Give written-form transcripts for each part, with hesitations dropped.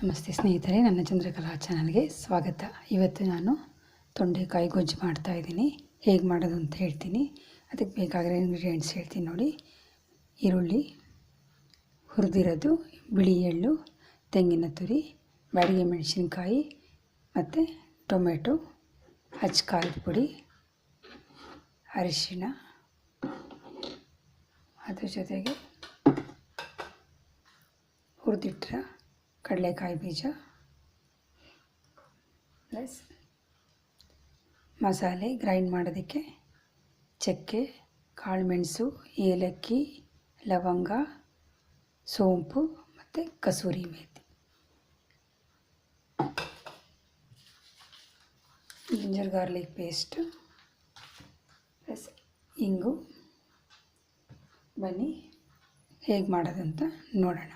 ನಮಸ್ತೆ ಸ್ನೇಹಿತರೆ, ನನ್ನ ಚಂದ್ರಕಲಾ ಚಾನಲ್ಗೆ ಸ್ವಾಗತ. ಇವತ್ತು ನಾನು ತೊಂಡೆಕಾಯಿ ಗೊಜ್ಜು ಮಾಡ್ತಾಯಿದ್ದೀನಿ. ಹೇಗೆ ಮಾಡೋದು ಅಂತ ಹೇಳ್ತೀನಿ. ಅದಕ್ಕೆ ಬೇಕಾಗಿರೋ ಇಂಗ್ರೀಡಿಯೆಂಟ್ಸ್ ಹೇಳ್ತೀನಿ ನೋಡಿ. ಈರುಳ್ಳಿ ಹುರಿದಿರೋದು, ಬಿಳಿ ಎಳ್ಳು, ತೆಂಗಿನ ತುರಿ, ಬ್ಯಾಡಗಿ ಮೆಣಸಿನ್ಕಾಯಿ ಮತ್ತು ಟೊಮೆಟೊ, ಖಾರದ ಪುಡಿ, ಅರಿಶಿಣ, ಅದ್ರ ಜೊತೆಗೆ ಹುರಿದಿಟ್ಟರೆ ಕಡಲೆಕಾಯಿ ಬೀಜ ಪ್ಲಸ್ ಮಸಾಲೆ ಗ್ರೈಂಡ್ ಮಾಡೋದಕ್ಕೆ ಚಕ್ಕೆ, ಕಾಳುಮೆಣಸು, ಏಲಕ್ಕಿ, ಲವಂಗ, ಸೋಂಪು ಮತ್ತು kasuri methi, ginger garlic paste plus ಇಂಗು. ಬನ್ನಿ ಹೇಗೆ ಮಾಡೋದಂತ ನೋಡೋಣ.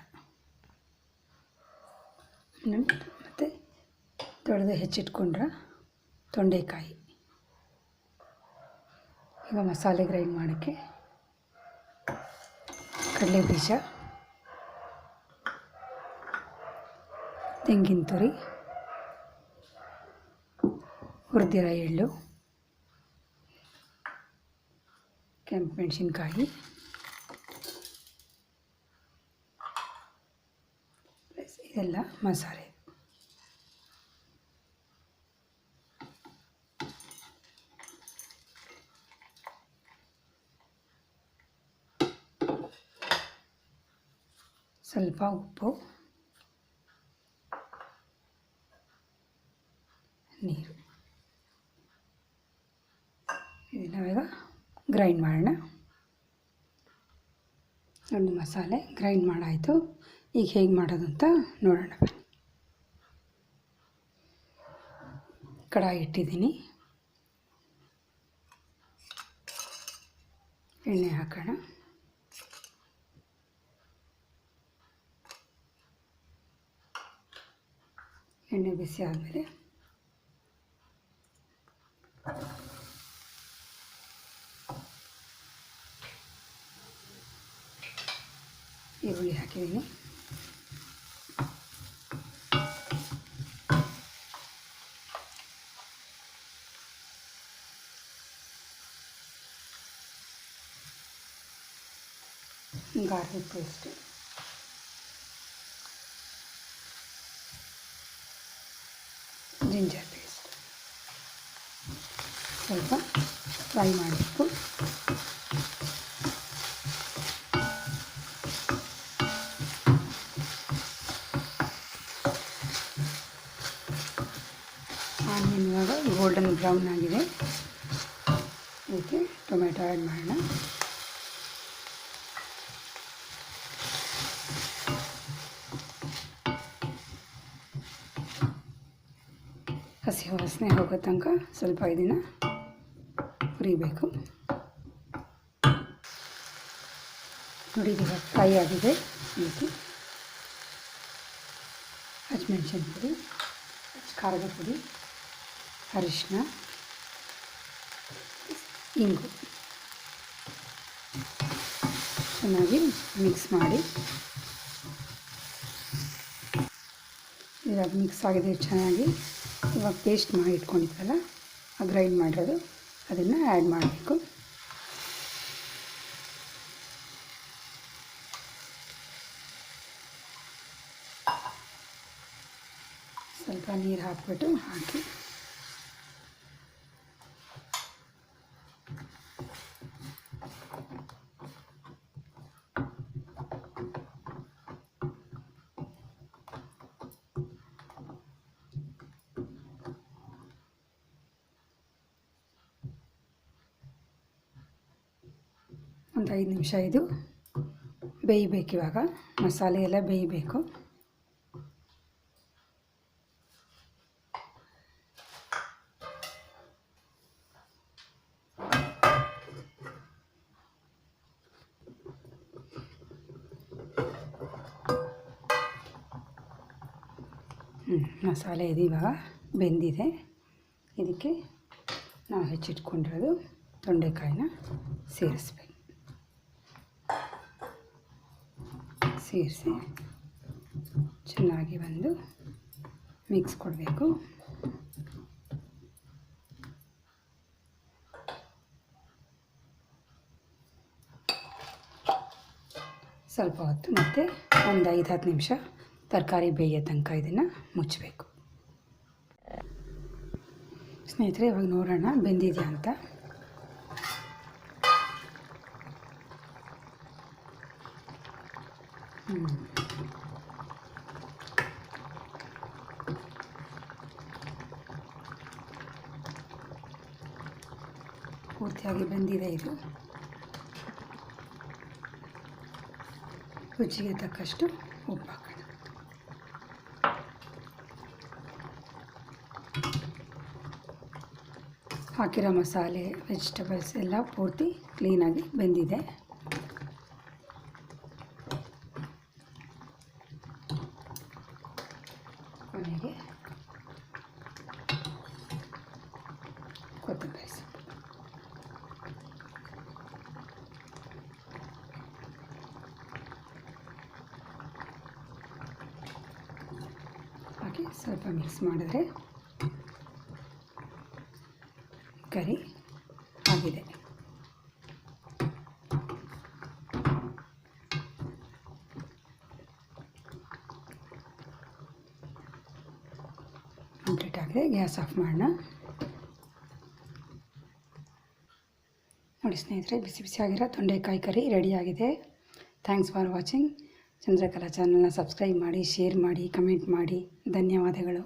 ಮತ್ತು ತೊಳೆದು ಹೆಚ್ಚಿಟ್ಕೊಂಡ್ರೆ ತೊಂಡೆಕಾಯಿ. ಈಗ ಮಸಾಲೆ ಗ್ರೈಂಡ್ ಮಾಡೋಕ್ಕೆ ಕಡಲೆ ಬೀಜ, ತೆಂಗಿನ ತುರಿ, ಹುರಿದಿರೋ ಎಳ್ಳು, ಕೆಂಪು ಮೆಣಸಿನ್ಕಾಯಿ, ಇದೆಲ್ಲ ಮಸಾಲೆ. ಸ್ವಲ್ಪ ಉಪ್ಪು, ನೀರು. ಇದನ್ನ ಗ್ರೈಂಡ್ ಮಾಡೋಣ. ಒಂದು ಮಸಾಲೆ ಗ್ರೈಂಡ್ ಮಾಡಾಯಿತು. ಈಗ ಹೇಗೆ ಮಾಡೋದು ಅಂತ ನೋಡೋಣ. ಕಡಾಯಿ ಇಟ್ಟಿದ್ದೀನಿ, ಎಣ್ಣೆ ಹಾಕೋಣ. ಎಣ್ಣೆ ಬಿಸಿ ಆದಮೇಲೆ ಈರುಳ್ಳಿ ಹಾಕಿದ್ದೀನಿ. ಗಾರ್ಲಿಕ್ ಪೇಸ್ಟ್, ಜಿಂಜರ್ ಪೇಸ್ಟ್ ಸ್ವಲ್ಪ ಫ್ರೈ ಮಾಡಬೇಕು. ಆನಿಯನ್ ಇವಾಗ ಗೋಲ್ಡನ್ ಬ್ರೌನ್ ಆಗಿದೆ. ಅದಕ್ಕೆ ಟೊಮೆಟೊ ಆ್ಯಡ್ ಮಾಡೋಣ. ಹಸಿ ವಾಸನೆ ಹೋಗೋ ತನಕ ಸ್ವಲ್ಪ ಇದನ್ನು ಹುರಿಬೇಕು. ನೋಡಿ, ಈಗ ಫ್ರೈ ಆಗಿದೆ. ಇದಕ್ಕೆ ಹಸಿಮೆಣಸಿನ ಪುಡಿ, ಖಾರದ ಪುಡಿ, ಅರಿಶಿನ, ಇಂಗು ಚೆನ್ನಾಗಿ ಮಿಕ್ಸ್ ಮಾಡಿ. ಇವಾಗ ಮಿಕ್ಸ್ ಆಗಿದೆ ಚೆನ್ನಾಗಿ. ಇವಾಗ ಪೇಸ್ಟ್ ಮಾಡಿ ಇಟ್ಕೊಂಡಿದ್ವಲ್ಲ, ಆ ಗ್ರೈಂಡ್ ಮಾಡಿರೋದು ಅದನ್ನು ಆ್ಯಡ್ ಮಾಡಬೇಕು. ಸ್ವಲ್ಪ ನೀರು ಹಾಕಿ ಒಂದು 5 ನಿಮಿಷ ಇದು ಬೇಯಬೇಕು. ಇವಾಗ ಮಸಾಲೆ ಎಲ್ಲ ಬೇಯಬೇಕು. ಮಸಾಲೆ ಇದು ಇವಾಗ ಬೆಂದಿದೆ. ಇದಕ್ಕೆ ನಾವು ಹೆಚ್ಚಿಟ್ಕೊಂಡಿರೋದು ತೊಂಡೆಕಾಯಿನ ಸೇರಿಸ್ಬೇಕು. ಸೇರಿಸಿ ಚೆನ್ನಾಗಿ ಬಂದು ಮಿಕ್ಸ್ ಕೊಡಬೇಕು. ಸ್ವಲ್ಪ ಹೊತ್ತು ಮತ್ತು ಒಂದು 5-10 ನಿಮಿಷ ತರಕಾರಿ ಬೇಯೋ ತನಕ ಇದನ್ನು ಮುಚ್ಚಬೇಕು. ಸ್ನೇಹಿತರೆ, ಇವಾಗ ನೋಡೋಣ ಬೆಂದಿದೆಯಾ ಅಂತ. ಪೂರ್ತಿಯಾಗಿ ಬೆಂದಿದೆ. ಇದು ರುಚಿಗೆ ತಕ್ಕಷ್ಟು ಉಪ್ಪು ಹಾಕೋಣ. ಹಾಕಿರೋ ಮಸಾಲೆ, ವೆಜಿಟೇಬಲ್ಸ್ ಎಲ್ಲ ಪೂರ್ತಿ ಕ್ಲೀನಾಗಿ ಬೆಂದಿದೆ. ಕೊನೆಗೆ ಕೊತ್ತಂಬರಿ ಸೊಪ್ಪು ಹಾಕಿ ಸ್ವಲ್ಪ ಮಿಕ್ಸ್ ಮಾಡಿದ್ರೆ ಕರಿ ಆಗಿದೆ. ಕಂಪ್ಲೀಟ್ ಆಗಿದೆ. ಗ್ಯಾಸ್ ಆಫ್ ಮಾಡೋಣ. ನೋಡಿ ಸ್ನೇಹಿತರೆ, ಬಿಸಿ ಬಿಸಿಯಾಗಿರೋ ತೊಂಡೆಕಾಯಿ ಕರಿ ರೆಡಿಯಾಗಿದೆ. Thanks for watching. ಚಂದ್ರಕಲಾ ಚಾನಲ್ನ ಸಬ್ಸ್ಕ್ರೈಬ್ ಮಾಡಿ, ಶೇರ್ ಮಾಡಿ, ಕಮೆಂಟ್ ಮಾಡಿ. ಧನ್ಯವಾದಗಳು.